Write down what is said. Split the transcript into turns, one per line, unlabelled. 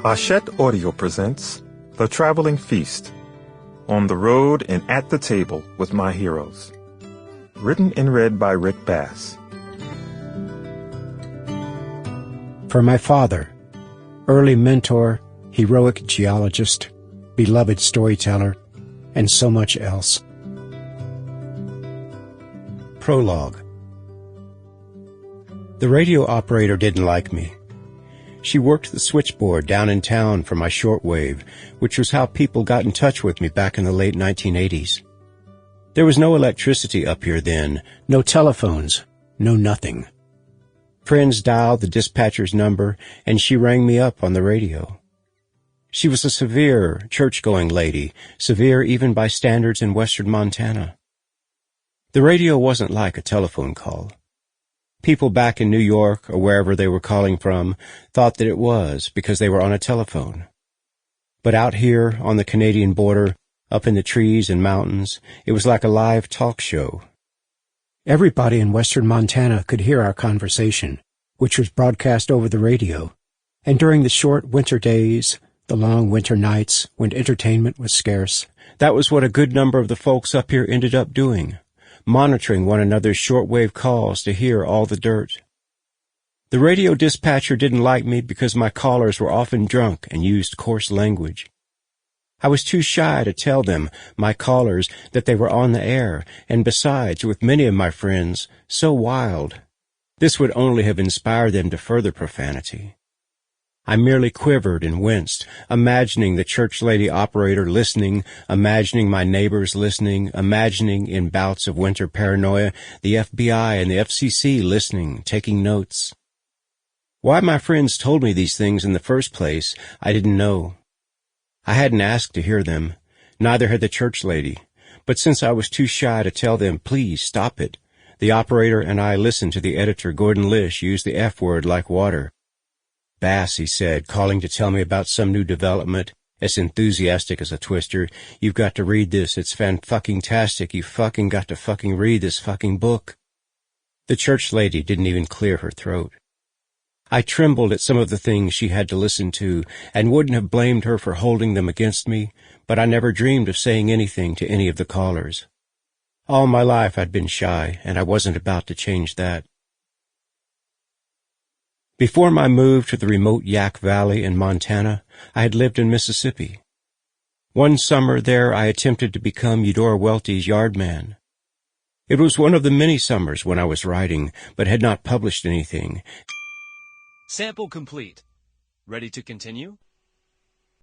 Hachette Audio presents The Traveling Feast, On the Road and at the Table with My Heroes. Written and read by Rick Bass.
For my father, early mentor, heroic geologist, beloved storyteller, and so much else. Prologue. The radio operator didn't like me. She worked the switchboard down in town for my shortwave, which was how people got in touch with me back in the late 1980s. There was no electricity up here then, no telephones, no nothing. Friends dialed the dispatcher's number, and she rang me up on the radio. She was a severe, church-going lady, severe even by standards in western Montana. The radio wasn't like a telephone call. People back in New York, or wherever they were calling from, thought that it was because they were on a telephone. But out here on the Canadian border, up in the trees and mountains, it was like a live talk show. Everybody in western Montana could hear our conversation, which was broadcast over the radio, and during the short winter days, the long winter nights when entertainment was scarce, that was what a good number of the folks up here ended up doing, monitoring one another's shortwave calls to hear all the dirt. The radio dispatcher didn't like me because my callers were often drunk and used coarse language. I was too shy to tell them, my callers, that they were on the air, and besides, with many of my friends, so wild. This would only have inspired them to further profanity. I merely quivered and winced, imagining the church lady operator listening, imagining my neighbors listening, imagining, in bouts of winter paranoia, the FBI and the FCC listening, taking notes. Why my friends told me these things in the first place, I didn't know. I hadn't asked to hear them, neither had the church lady, but since I was too shy to tell them, please stop it, the operator and I listened to the editor, Gordon Lish, use the F word like water. Bass, he said, calling to tell me about some new development, as enthusiastic as a twister. You've got to read this. It's fan-fucking-tastic. You fucking got to fucking read this fucking book. The church lady didn't even clear her throat. I trembled at some of the things she had to listen to, and wouldn't have blamed her for holding them against me, but I never dreamed of saying anything to any of the callers. All my life I'd been shy, and I wasn't about to change that. Before my move to the remote Yak Valley in Montana, I had lived in Mississippi. One summer there I attempted to become Eudora Welty's yardman. It was one of the many summers when I was writing, but had not published anything.
Sample complete. Ready to continue?